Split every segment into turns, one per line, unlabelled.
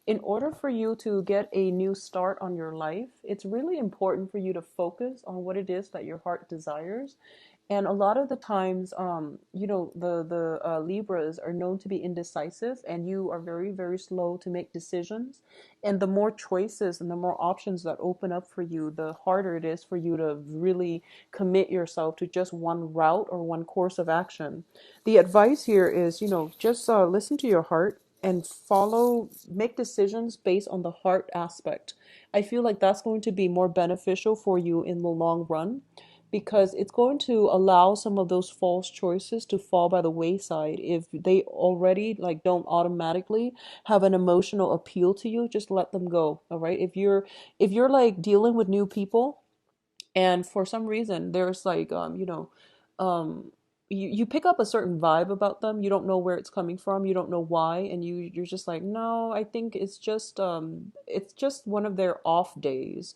in order for you to get a new start on your life, it's really important for you to focus on what it is that your heart desires. And a lot of the times, the Libras are known to be indecisive, and you are very, very slow to make decisions. And the more choices and the more options that open up for you, the harder it is for you to really commit yourself to just one route or one course of action. The advice here is, just listen to your heart and make decisions based on the heart aspect. I feel like that's going to be more beneficial for you in the long run, because it's going to allow some of those false choices to fall by the wayside if they already like don't automatically have an emotional appeal to you. Just let them go. All right, if you're like dealing with new people, and for some reason there's like um you pick up a certain vibe about them, you don't know where it's coming from, you don't know why, and you're just like, no, I think it's just one of their off days.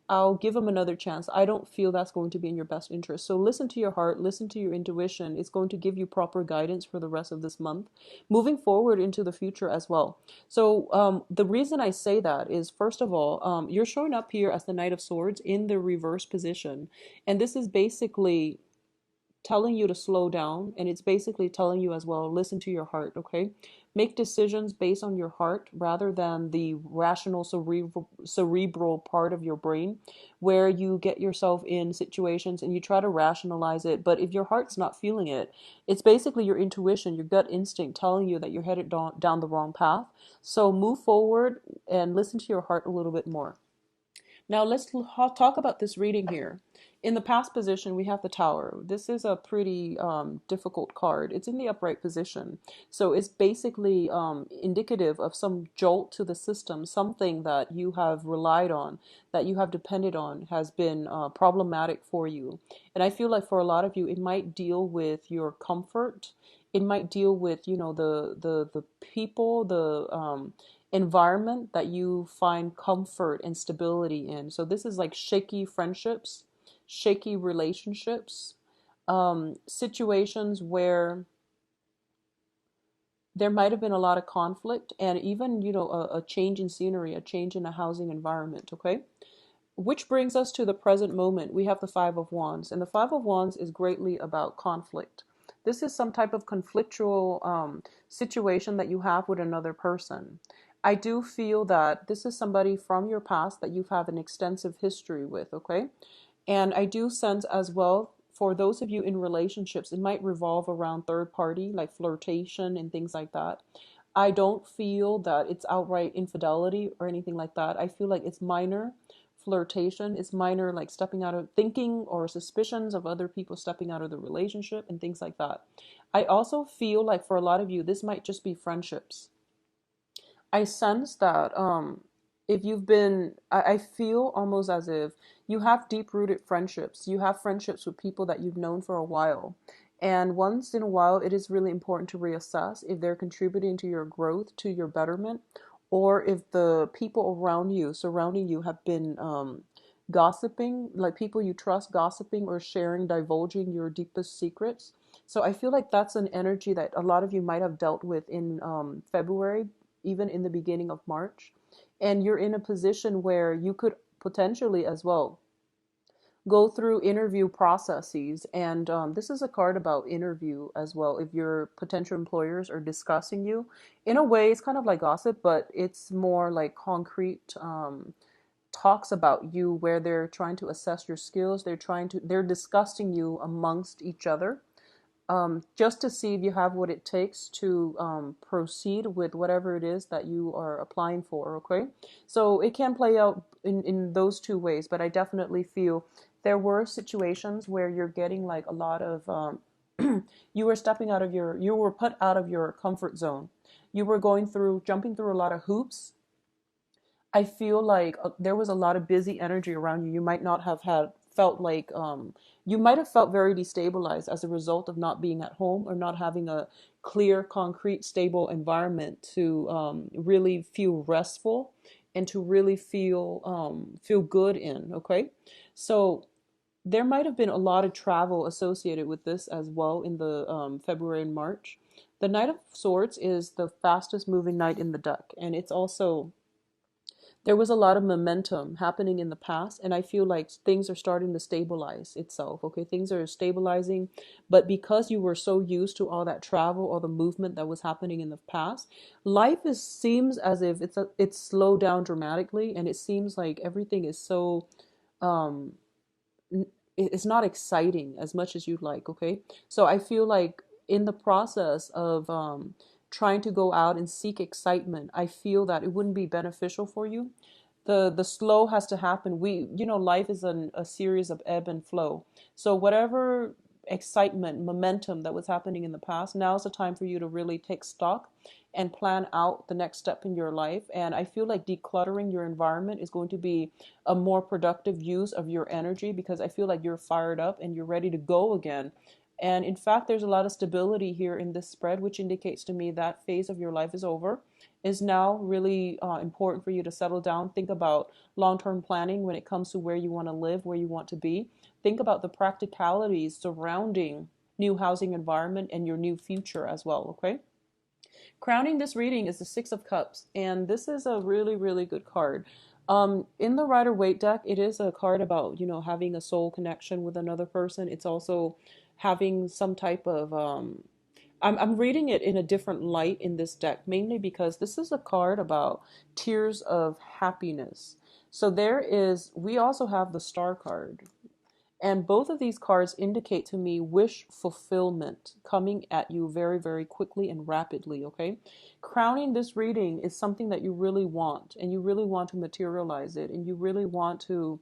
I'll give them another chance. I don't feel that's going to be in your best interest. So listen to your heart, listen to your intuition. It's going to give you proper guidance for the rest of this month, moving forward into the future as well. So the reason I say that is, first of all, you're showing up here as the Knight of Swords in the reverse position. And this is basically telling you to slow down, and it's basically telling you as well, listen to your heart. Okay, make decisions based on your heart rather than the rational cerebral part of your brain, where you get yourself in situations and you try to rationalize it, but if your heart's not feeling it, it's basically your intuition, your gut instinct telling you that you're headed down the wrong path. So move forward and listen to your heart a little bit more. Now let's talk about this reading here. In the past position, we have the Tower. This is a pretty difficult card. It's in the upright position. So it's basically indicative of some jolt to the system, something that you have relied on, that you have depended on, has been problematic for you. And I feel like for a lot of you, it might deal with your comfort. It might deal with, the people, the environment that you find comfort and stability in. So this is like shaky friendships, shaky relationships, situations where there might have been a lot of conflict, and even, a change in scenery, a change in a housing environment. Okay. Which brings us to the present moment. We have the Five of Wands, and the Five of Wands is greatly about conflict. This is some type of conflictual situation that you have with another person. I do feel that this is somebody from your past that you have an extensive history with, okay? And I do sense as well, for those of you in relationships, it might revolve around third party, like flirtation and things like that. I don't feel that it's outright infidelity or anything like that. I feel like it's minor flirtation. It's minor, like stepping out of thinking or suspicions of other people stepping out of the relationship and things like that. I also feel like for a lot of you, this might just be friendships. I sense that if you've been, I feel almost as if you have deep rooted friendships. You have friendships with people that you've known for a while. And once in a while, it is really important to reassess if they're contributing to your growth, to your betterment, or if the people around you, surrounding you, have been gossiping, like people you trust gossiping or sharing, divulging your deepest secrets. So I feel like that's an energy that a lot of you might have dealt with in February, even in the beginning of March. And you're in a position where you could potentially as well go through interview processes. And this is a card about interview as well. If your potential employers are discussing you, in a way, it's kind of like gossip, but it's more like concrete talks about you, where they're trying to assess your skills. They're discussing you amongst each other, just to see if you have what it takes to proceed with whatever it is that you are applying for. Okay, so it can play out in those two ways, but I definitely feel there were situations where you're getting like a lot of you were put out of your comfort zone. You were jumping through a lot of hoops. I feel like there was a lot of busy energy around you. You might not have had felt like you might have felt very destabilized as a result of not being at home or not having a clear, concrete, stable environment to really feel restful and to really feel good in. Okay, so there might have been a lot of travel associated with this as well in the February and March. The Knight of Swords is the fastest moving knight in the deck, and it's also There was a lot of momentum happening in the past, and I feel like things are starting to stabilize itself. Okay, things are stabilizing, but because you were so used to all that travel, all the movement that was happening in the past, life is seems as if it's slowed down dramatically, and it seems like everything is so um it's not exciting as much as you'd like. Okay, so I feel like in the process of trying to go out and seek excitement, I feel that it wouldn't be beneficial for you. The slow has to happen. We, life is a series of ebb and flow. So whatever excitement, momentum that was happening in the past, now's the time for you to really take stock and plan out the next step in your life. And I feel like decluttering your environment is going to be a more productive use of your energy, because I feel like you're fired up and you're ready to go again. And in fact, there's a lot of stability here in this spread, which indicates to me that phase of your life is over. Is now really important for you to settle down. Think about long-term planning when it comes to where you want to live, where you want to be. Think about the practicalities surrounding new housing environment and your new future as well, okay? Crowning this reading is the Six of Cups, and this is a really, really good card. In the Rider-Waite deck, it is a card about, having a soul connection with another person. It's also having some type of I'm reading it in a different light in this deck, mainly because this is a card about tears of happiness. So we also have the Star card. And both of these cards indicate to me wish fulfillment coming at you very, very quickly and rapidly, okay? Crowning this reading is something that you really want, and you really want to materialize it, and you really want to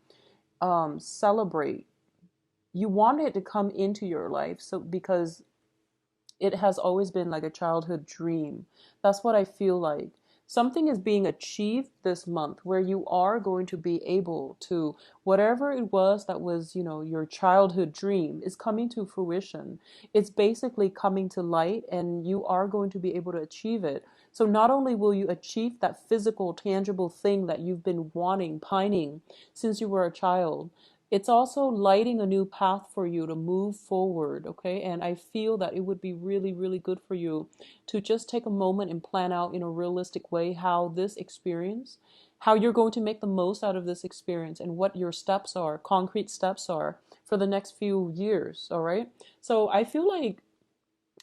celebrate. You want it to come into your life, so because it has always been like a childhood dream. That's what I feel like. Something is being achieved this month where you are going to be able to, whatever it was that was, your childhood dream is coming to fruition. It's basically coming to light, and you are going to be able to achieve it. So not only will you achieve that physical, tangible thing that you've been wanting, pining since you were a child, it's also lighting a new path for you to move forward, okay? And I feel that it would be really, really good for you to just take a moment and plan out in a realistic way how you're going to make the most out of this experience, and what your steps are, concrete steps are for the next few years, all right? So I feel like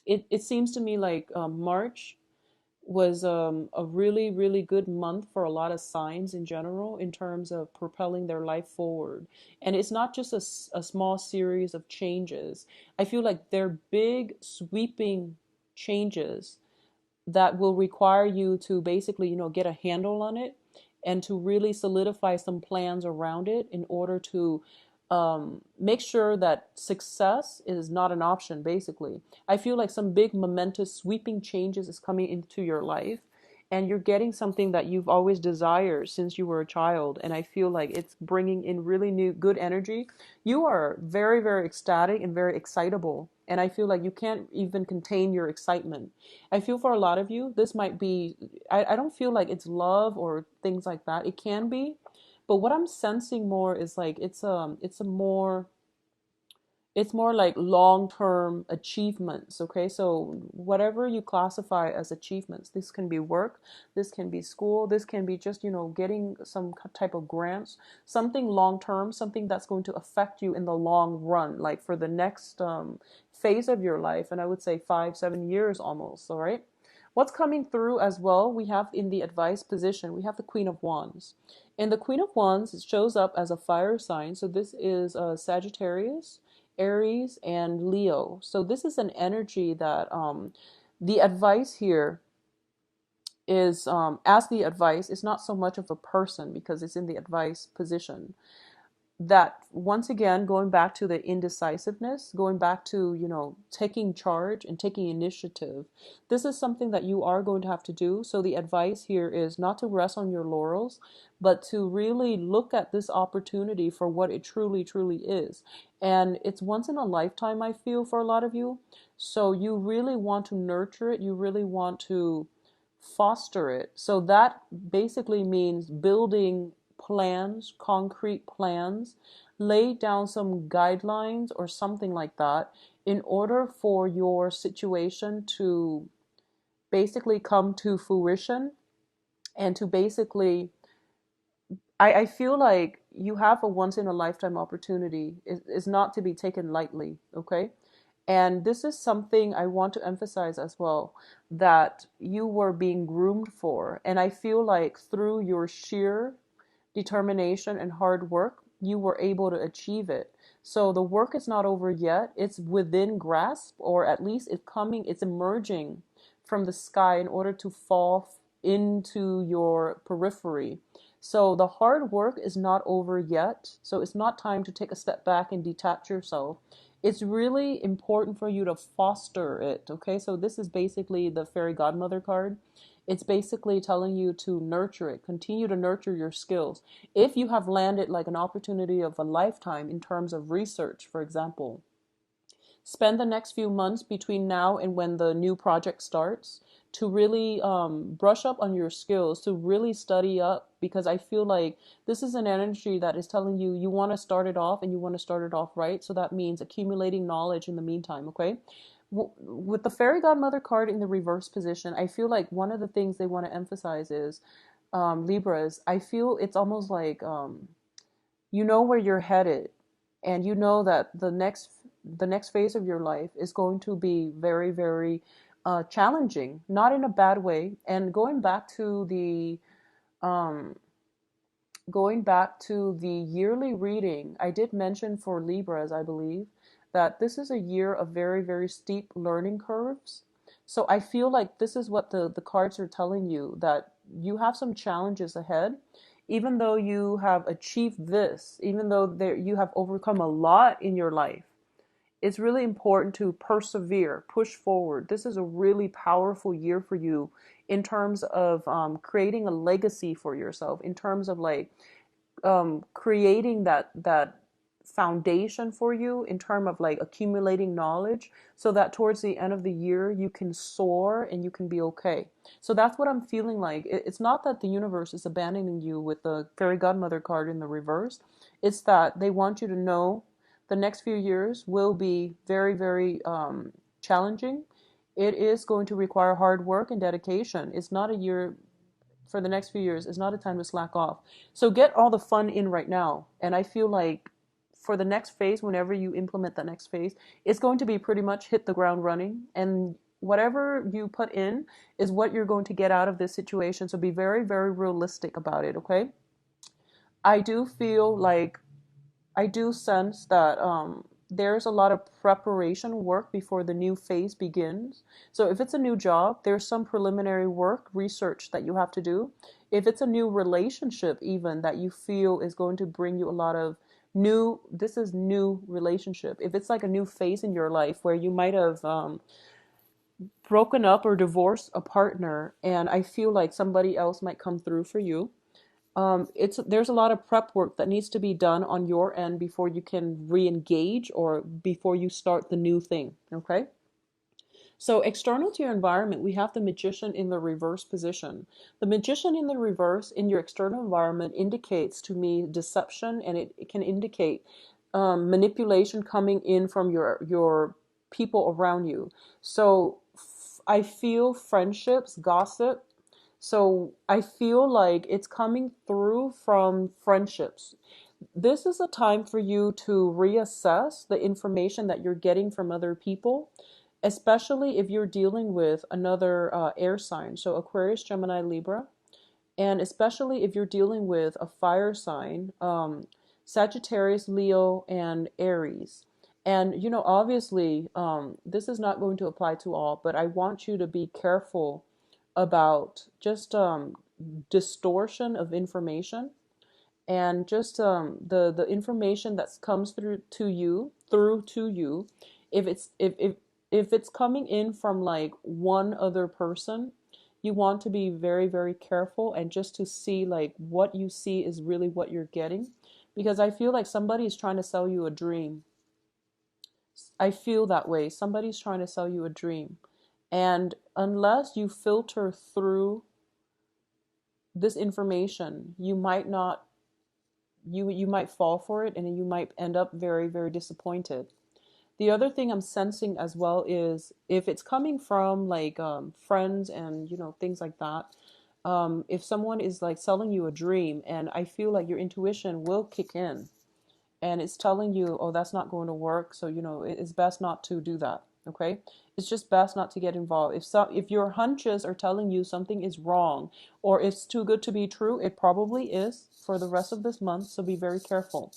it seems to me like March was a really, really good month for a lot of signs in general in terms of propelling their life forward. And it's not just a small series of changes. I feel like they're big, sweeping changes that will require you to basically, get a handle on it and to really solidify some plans around it in order to make sure that success is not an option, basically. I feel like some big, momentous, sweeping changes is coming into your life, and you're getting something that you've always desired since you were a child. And I feel like it's bringing in really new, good energy. You are very, very ecstatic and very excitable. And I feel like you can't even contain your excitement. I feel for a lot of you, this might be, I don't feel like it's love or things like that. It can be, but what I'm sensing more is like it's more like long-term achievements, okay? So whatever you classify as achievements, this can be work, this can be school, this can be just, getting some type of grants, something long-term, something that's going to affect you in the long run, like for the next phase of your life, and I would say 5, 7 years almost, all right? What's coming through as well, we have in the advice position, we have the Queen of Wands. And the Queen of Wands, it shows up as a fire sign. So this is Sagittarius, Aries, and Leo. So this is an energy that the advice here is, as the advice, it's not so much of a person because it's in the advice position. That once again, going back to the indecisiveness, going back to, taking charge and taking initiative, this is something that you are going to have to do. So the advice here is not to rest on your laurels, but to really look at this opportunity for what it truly, truly is. And it's once in a lifetime, I feel, for a lot of you. So you really want to nurture it, you really want to foster it. So that basically means building plans, concrete plans, lay down some guidelines or something like that in order for your situation to basically come to fruition, and to basically I feel like you have a once in a lifetime opportunity. Is not to be taken lightly, okay? And this is something I want to emphasize as well, that you were being groomed for. And I feel like through your sheer determination and hard work, you were able to achieve it. So the work is not over yet. It's within grasp, or at least it's emerging from the sky in order to fall into your periphery. So the hard work is not over yet. So it's not time to take a step back and detach yourself. It's really important for you to foster it. Okay, so this is basically the fairy godmother card. It's basically telling you to nurture it, continue to nurture your skills. If you have landed like an opportunity of a lifetime in terms of research, for example, spend the next few months between now and when the new project starts to really brush up on your skills, to really study up, because I feel like this is an energy that is telling you you want to start it off and you want to start it off right. So that means accumulating knowledge in the meantime, okay? With the fairy godmother card in the reverse position, I feel like one of the things they want to emphasize is Libras. I feel it's almost like you know where you're headed, and you know that the next phase of your life is going to be very, very challenging, not in a bad way. And um, going back to the yearly reading, I did mention for Libras, I believe, that this is a year of very, very steep learning curves. So I feel like this is what the cards are telling you, that you have some challenges ahead. Even though you have achieved this, even though you have overcome a lot in your life, it's really important to persevere, push forward. This is a really powerful year for you in terms of creating a legacy for yourself, in terms of like creating that foundation for you, in terms of like accumulating knowledge, so that towards the end of the year you can soar and you can be okay. So that's what I'm feeling like. It's not that the universe is abandoning you with the fairy godmother card in the reverse. It's that they want you to know the next few years will be very, very challenging. It is going to require hard work and dedication. It's not a year for the next few years. It's not a time to slack off. So get all the fun in right now. And I feel like for the next phase, whenever you implement the next phase, it's going to be pretty much hit the ground running. And whatever you put in is what you're going to get out of this situation. So be very, very realistic about it, okay? I do feel like I do sense that there's a lot of preparation work before the new phase begins. So if it's a new job, there's some preliminary work, research that you have to do. If it's a new relationship, even that you feel is going to bring you a lot of this is new relationship. If it's like a new phase in your life where you might have broken up or divorced a partner, and I feel like somebody else might come through for you. There's a lot of prep work that needs to be done on your end before you can re-engage or before you start the new thing. Okay. So external to your environment, we have the magician in the reverse position. The magician in the reverse in your external environment indicates to me deception, and it can indicate manipulation coming in from your people around you. So I feel friendships, gossip. So I feel like it's coming through from friendships. This is a time for you to reassess the information that you're getting from other people, especially if you're dealing with another air sign. So Aquarius, Gemini, Libra. And especially if you're dealing with a fire sign, Sagittarius, Leo, and Aries. And, obviously, this is not going to apply to all, but I want you to be careful about just distortion of information, and just the information that comes through to you. If it's coming in from like one other person, you want to be very, very careful, and just to see like what you see is really what you're getting, because I feel like somebody is trying to sell you a dream. I feel that way. Somebody's trying to sell you a dream. And unless you filter through this information, you might not you might fall for it, and you might end up very, very disappointed. The other thing I'm sensing as well is if it's coming from like friends and things like that, If someone is like selling you a dream, and I feel like your intuition will kick in and it's telling you, oh, that's not going to work. So, it's best not to do that. Okay. It's just best not to get involved. If your hunches are telling you something is wrong or it's too good to be true, it probably is for the rest of this month. So be very careful.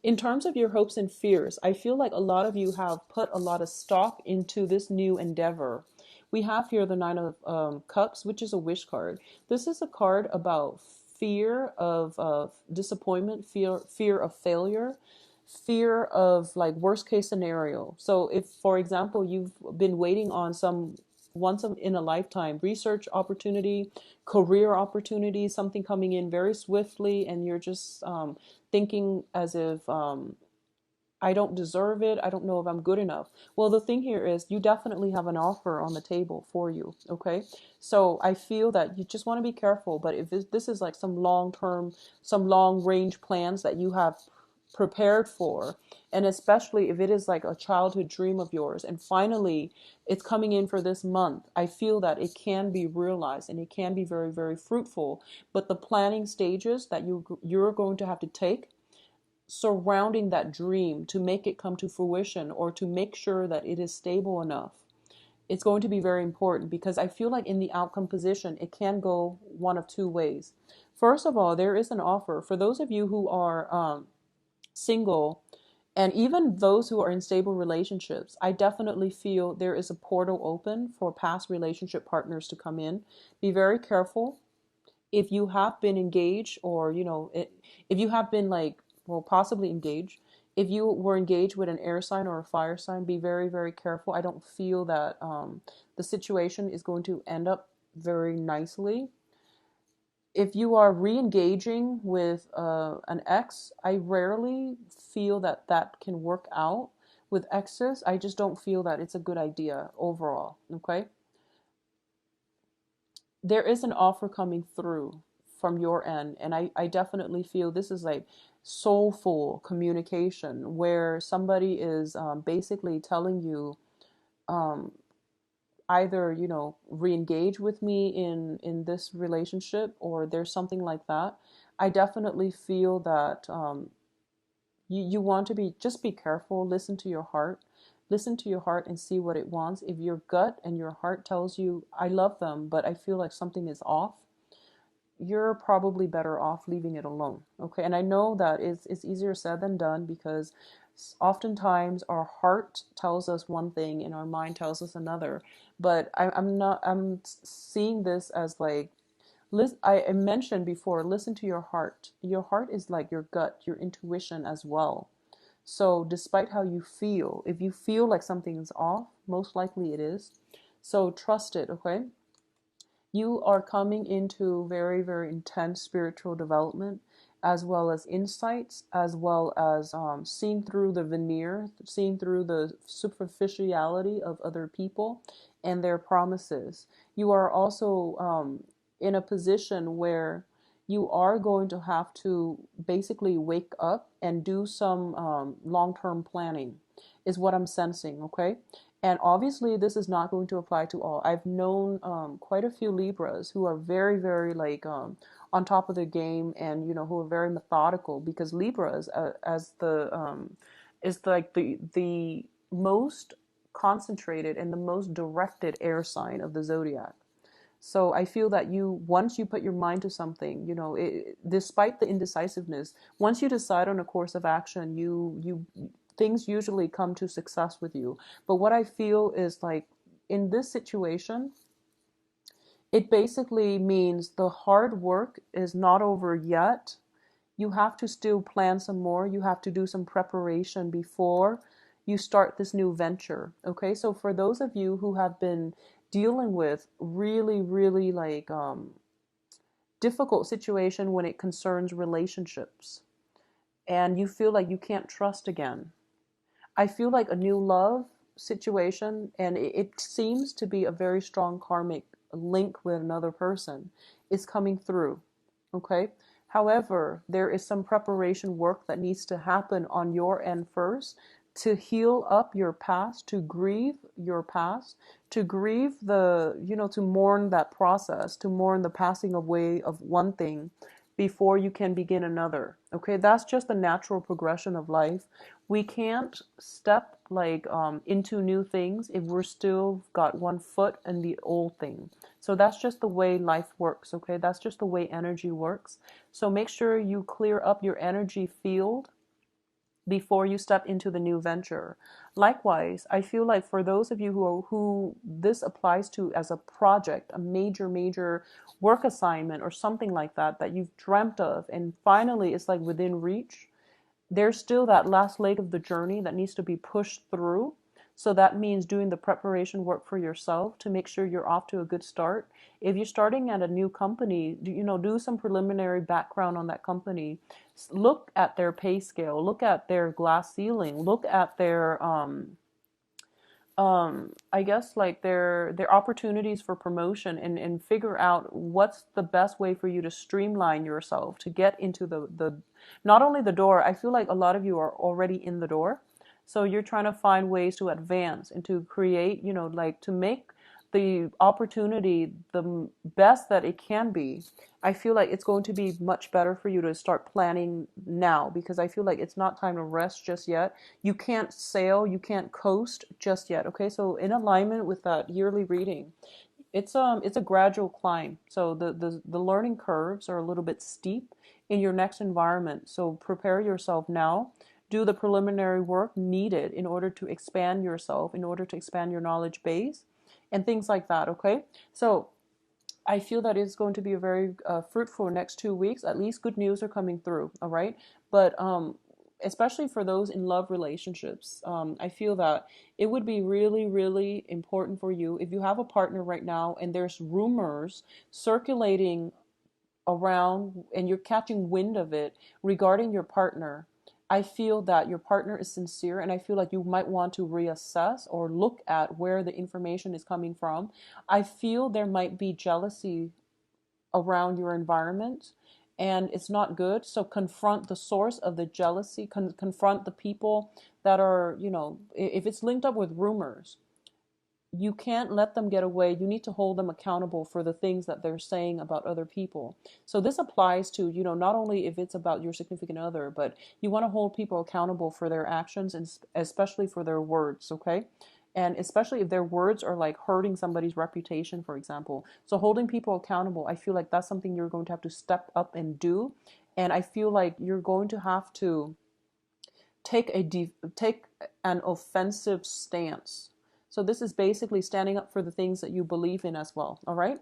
In terms of your hopes and fears, I feel like a lot of you have put a lot of stock into this new endeavor. We have here the Nine of Cups, which is a wish card. This is a card about fear of disappointment, fear of failure, fear of like worst case scenario. So if, for example, you've been waiting on some once in a lifetime research opportunity, career opportunity, something coming in very swiftly, and you're just thinking as if I don't deserve it. I don't know if I'm good enough. Well, the thing here is you definitely have an offer on the table for you. Okay. So I feel that you just want to be careful. But if this is like some long term, some long range plans that you have prepared for, and especially if it is like a childhood dream of yours, and finally it's coming in for this month, I feel that it can be realized and it can be very, very fruitful. But the planning stages that you're going to have to take surrounding that dream to make it come to fruition or to make sure that it is stable enough, it's going to be very important, because I feel like in the outcome position, it can go one of two ways. First of all, there is an offer for those of you who are single, and even those who are in stable relationships. I definitely feel there is a portal open for past relationship partners to come in. Be very careful. If you have been engaged, or if you have been like, well, possibly engaged, if you were engaged with an air sign or a fire sign, be very, very careful. I don't feel that the situation is going to end up very nicely. If you are re-engaging with an ex, I rarely feel that that can work out. With exes, I just don't feel that it's a good idea overall. Okay. There is an offer coming through from your end, and I definitely feel this is like soulful communication where somebody is basically telling you, um, either re-engage with me in this relationship, or there's something like that. I definitely feel that you want to be careful. Listen to your heart. Listen to your heart and see what it wants. If your gut and your heart tells you, I love them, but I feel like something is off, you're probably better off leaving it alone. Okay. And I know that it's easier said than done, because oftentimes our heart tells us one thing and our mind tells us another. But I'm seeing this as like, I mentioned before, listen to your heart. Your heart is like your gut, your intuition as well. So despite how you feel, if you feel like something is off, most likely it is. So trust it. Okay. You are coming into very, very intense spiritual development, as well as insights, as well as seeing through the veneer, seeing through the superficiality of other people and their promises. You are also in a position where you are going to have to basically wake up and do some long-term planning, is what I'm sensing. Okay. And obviously, this is not going to apply to all. I've known quite a few Libras who are very, very like on top of the game, and who are very methodical, because Libras, as the is like the most concentrated and the most directed air sign of the zodiac. So I feel that once you put your mind to something, despite the indecisiveness, once you decide on a course of action, you things usually come to success with you. But what I feel is like in this situation, it basically means the hard work is not over yet. You have to still plan some more. You have to do some preparation before you start this new venture. Okay, so for those of you who have been dealing with really, really like difficult situation when it concerns relationships, and you feel like you can't trust again, I feel like a new love situation, and it seems to be a very strong karmic link with another person, is coming through. Okay. However, there is some preparation work that needs to happen on your end first to heal up your past, to grieve your past, to grieve the, to mourn that process, to mourn the passing away of one thing before you can begin another. Okay, that's just the natural progression of life. We can't step like into new things if we're still got one foot in the old thing. So that's just the way life works. Okay, that's just the way energy works. So make sure you clear up your energy field before you step into the new venture. Likewise, I feel like for those of you who this applies to as a project, a major work assignment or something like that that you've dreamt of, and finally it's like within reach, there's still that last leg of the journey that needs to be pushed through. So that means doing the preparation work for yourself to make sure you're off to a good start. If you're starting at a new company, do some preliminary background on that company. Look at their pay scale, look at their glass ceiling, look at their I guess like their opportunities for promotion, and figure out what's the best way for you to streamline yourself to get into the not only the door. I feel like a lot of you are already in the door, so you're trying to find ways to advance and to create, like to make the opportunity the best that it can be. I feel like it's going to be much better for you to start planning now, because I feel like it's not time to rest just yet. You can't sail, you can't coast just yet. Okay, so in alignment with that yearly reading, it's a gradual climb. So the learning curves are a little bit steep in your next environment. So prepare yourself now. Do the preliminary work needed in order to expand yourself, in order to expand your knowledge base, and things like that. Okay, so I feel that it's going to be a very fruitful next 2 weeks. At least good news are coming through. All right, but especially for those in love relationships, I feel that it would be really important for you, if you have a partner right now and there's rumors circulating around and you're catching wind of it regarding your partner. I feel that your partner is sincere, and I feel like you might want to reassess or look at where the information is coming from. I feel there might be jealousy around your environment, and it's not good. So confront the source of the jealousy, confront the people that are, if it's linked up with rumors, you can't let them get away. You need to hold them accountable for the things that they're saying about other people. So this applies to, not only if it's about your significant other, but you want to hold people accountable for their actions, and especially for their words, okay? And especially if their words are like hurting somebody's reputation, for example. So holding people accountable, I feel like that's something you're going to have to step up and do. And I feel like you're going to have to take an offensive stance. So this is basically standing up for the things that you believe in as well. All right.